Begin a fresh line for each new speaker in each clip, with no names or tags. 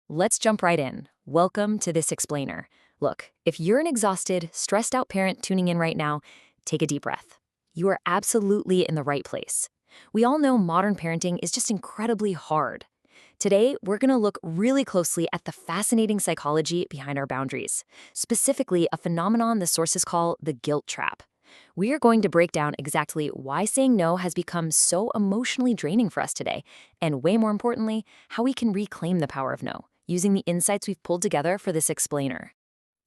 Let's jump right in. Welcome to This Explainer. Look, if you're an exhausted, stressed out parent tuning in right now, take a deep breath. You are absolutely in the right place. We all know modern parenting is just incredibly hard. Today, we're going to look really closely at the fascinating psychology behind our boundaries, specifically a phenomenon the sources call the guilt trap. We are going to break down exactly why saying no has become so emotionally draining for us today, and way more importantly, how we can reclaim the power of no, using the insights we've pulled together for this explainer.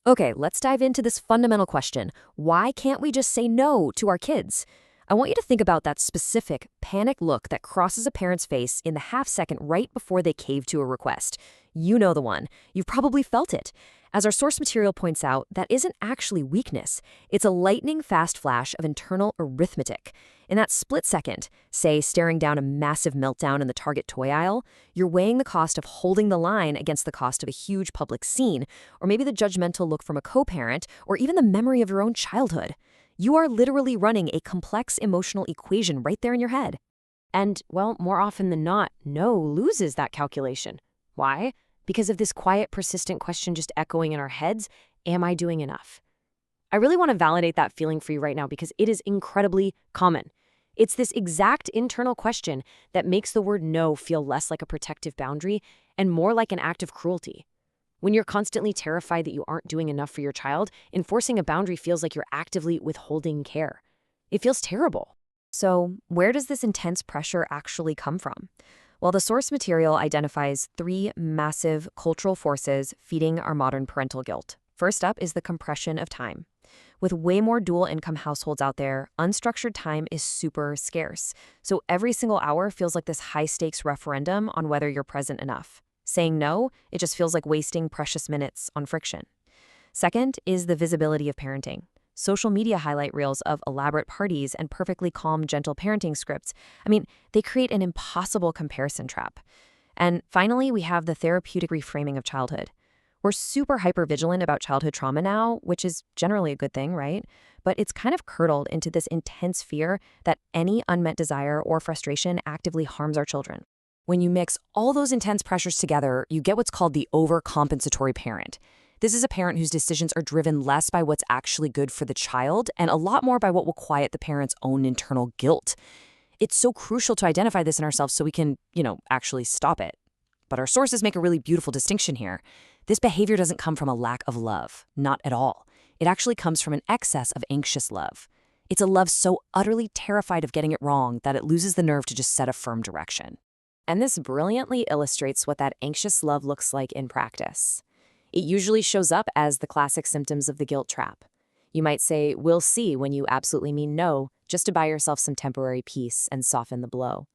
Okay, let's dive into this fundamental question. Why can't we just say no to our kids? I want you to think about that specific, panicked look that crosses a parent's face in the half second right before they cave to a request. You know the one. You've probably felt it. As our source material points out, that isn't actually weakness. It's a lightning-fast flash of internal arithmetic. In that split second, say staring down a massive meltdown in the Target toy aisle, you're weighing the cost of holding the line against the cost of a huge public scene, or maybe the judgmental look from a co-parent, or even the memory of your own childhood. You are literally running a complex emotional equation right there in your head. And, well, more often than not, no loses that calculation. Why? Because of this quiet, persistent question just echoing in our heads, am I doing enough? I really want to validate that feeling for you right now because it is incredibly common. It's this exact internal question that makes the word no feel less like a protective boundary and more like an act of cruelty. When you're constantly terrified that you aren't doing enough for your child, enforcing a boundary feels like you're actively withholding care. It feels terrible. So, where does this intense pressure actually come from? Well, the source material identifies three massive cultural forces feeding our modern parental guilt. First up is the compression of time. With way more dual-income households out there, unstructured time is super scarce. So every single hour feels like this high-stakes referendum on whether you're present enough. Saying no, it just feels like wasting precious minutes on friction. Second is the visibility of parenting. Social media highlight reels of elaborate parties and perfectly calm, gentle parenting scripts. They create an impossible comparison trap. And finally, we have the therapeutic reframing of childhood. We're super hyper-vigilant about childhood trauma now, which is generally a good thing, right? But it's kind of curdled into this intense fear that any unmet desire or frustration actively harms our children. When you mix all those intense pressures together, you get what's called the overcompensatory parent. This is a parent whose decisions are driven less by what's actually good for the child and a lot more by what will quiet the parent's own internal guilt. It's so crucial to identify this in ourselves so we can, actually stop it. But our sources make a really beautiful distinction here. This behavior doesn't come from a lack of love, not at all. It actually comes from an excess of anxious love. It's a love so utterly terrified of getting it wrong that it loses the nerve to just set a firm direction. And this brilliantly illustrates what that anxious love looks like in practice. It usually shows up as the classic symptoms of the guilt trap. You might say, "We'll see," when you absolutely mean no, just to buy yourself some temporary peace and soften the blow.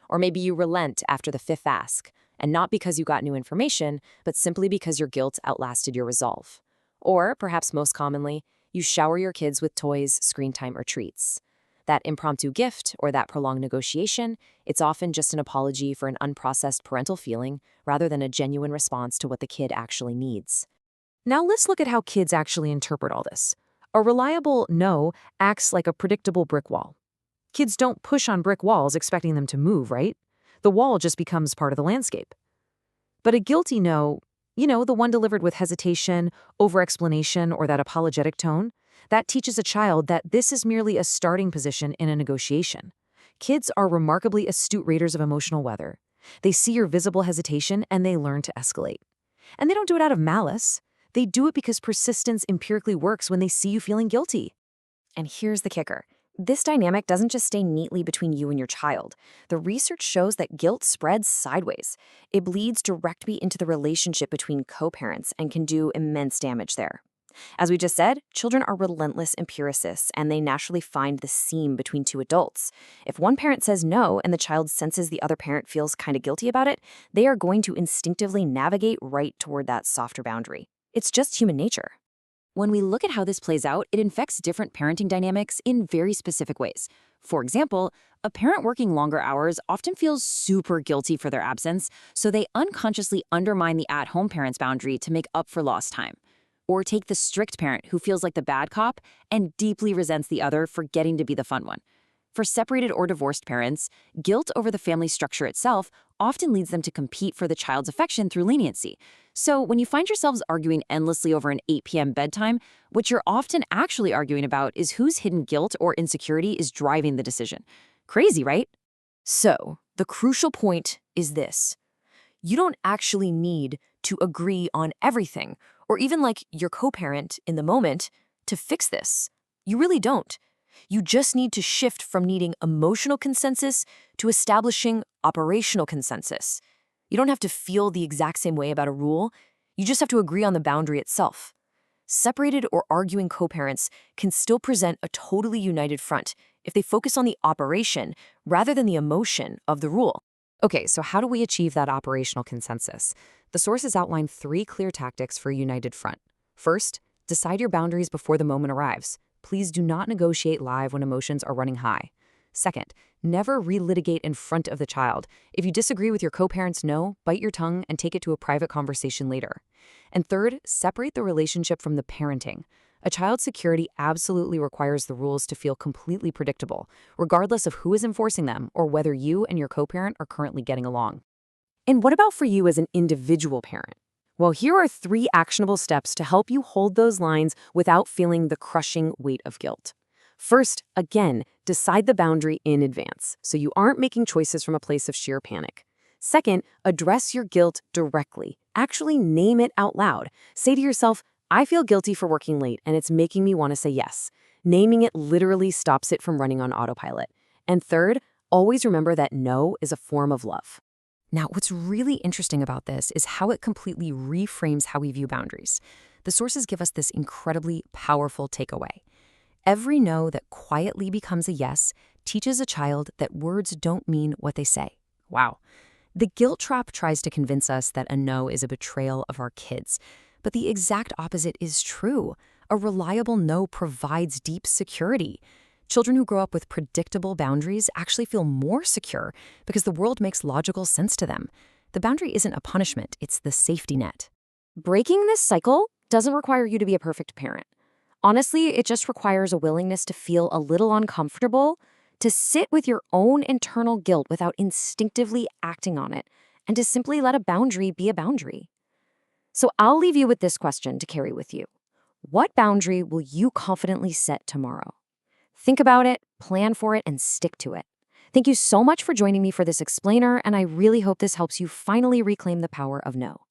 Or maybe you relent after the fifth ask, and not because you got new information, but simply because your guilt outlasted your resolve. Or, perhaps most commonly, you shower your kids with toys, screen time, or treats. That impromptu gift or that prolonged negotiation, it's often just an apology for an unprocessed parental feeling rather than a genuine response to what the kid actually needs. Now let's look at how kids actually interpret all this. A reliable no acts like a predictable brick wall. Kids don't push on brick walls expecting them to move, right? The wall just becomes part of the landscape. But a guilty no, the one delivered with hesitation, over-explanation, or that apologetic tone, that teaches a child that this is merely a starting position in a negotiation. Kids are remarkably astute readers of emotional weather. They see your visible hesitation and they learn to escalate. And they don't do it out of malice. They do it because persistence empirically works when they see you feeling guilty. And here's the kicker. This dynamic doesn't just stay neatly between you and your child. The research shows that guilt spreads sideways. It bleeds directly into the relationship between co-parents and can do immense damage there. As we just said, children are relentless empiricists, and they naturally find the seam between two adults. If one parent says no and the child senses the other parent feels kind of guilty about it, they are going to instinctively navigate right toward that softer boundary. It's just human nature. When we look at how this plays out, it infects different parenting dynamics in very specific ways. For example, a parent working longer hours often feels super guilty for their absence, so they unconsciously undermine the at-home parent's boundary to make up for lost time. Or take the strict parent who feels like the bad cop and deeply resents the other for getting to be the fun one.
For separated or divorced parents, guilt over the family structure itself often leads them to compete for the child's affection through leniency. So when you find yourselves arguing endlessly over an 8 p.m. bedtime, what you're often actually arguing about is whose hidden guilt or insecurity is driving the decision. Crazy, right?
So, the crucial point is this. You don't actually need to agree on everything, or even like your co-parent in the moment, to fix this. You really don't. You just need to shift from needing emotional consensus to establishing operational consensus. You don't have to feel the exact same way about a rule. You just have to agree on the boundary itself. Separated or arguing co-parents can still present a totally united front if they focus on the operation rather than the emotion of the rule.
Okay, so how do we achieve that operational consensus? The sources outline 3 clear tactics for a united front. First, decide your boundaries before the moment arrives. Please do not negotiate live when emotions are running high. Second, never relitigate in front of the child. If you disagree with your co-parent's no, bite your tongue and take it to a private conversation later. And third, separate the relationship from the parenting. A child's security absolutely requires the rules to feel completely predictable, regardless of who is enforcing them or whether you and your co-parent are currently getting along. And what about for you as an individual parent? Well, here are 3 actionable steps to help you hold those lines without feeling the crushing weight of guilt. First, again, decide the boundary in advance, so you aren't making choices from a place of sheer panic. Second, address your guilt directly. Actually name it out loud. Say to yourself, I feel guilty for working late, and it's making me want to say yes. Naming it literally stops it from running on autopilot. And third, always remember that no is a form of love. Now, what's really interesting about this is how it completely reframes how we view boundaries. The sources give us this incredibly powerful takeaway. Every no that quietly becomes a yes teaches a child that words don't mean what they say. Wow. The guilt trap tries to convince us that a no is a betrayal of our kids, but the exact opposite is true. A reliable no provides deep security. Children who grow up with predictable boundaries actually feel more secure because the world makes logical sense to them. The boundary isn't a punishment, it's the safety net. Breaking this cycle doesn't require you to be a perfect parent. Honestly, it just requires a willingness to feel a little uncomfortable, to sit with your own internal guilt without instinctively acting on it, and to simply let a boundary be a boundary. So I'll leave you with this question to carry with you. What boundary will you confidently set tomorrow? Think about it, plan for it, and stick to it. Thank you so much for joining me for this explainer, and I really hope this helps you finally reclaim the power of no.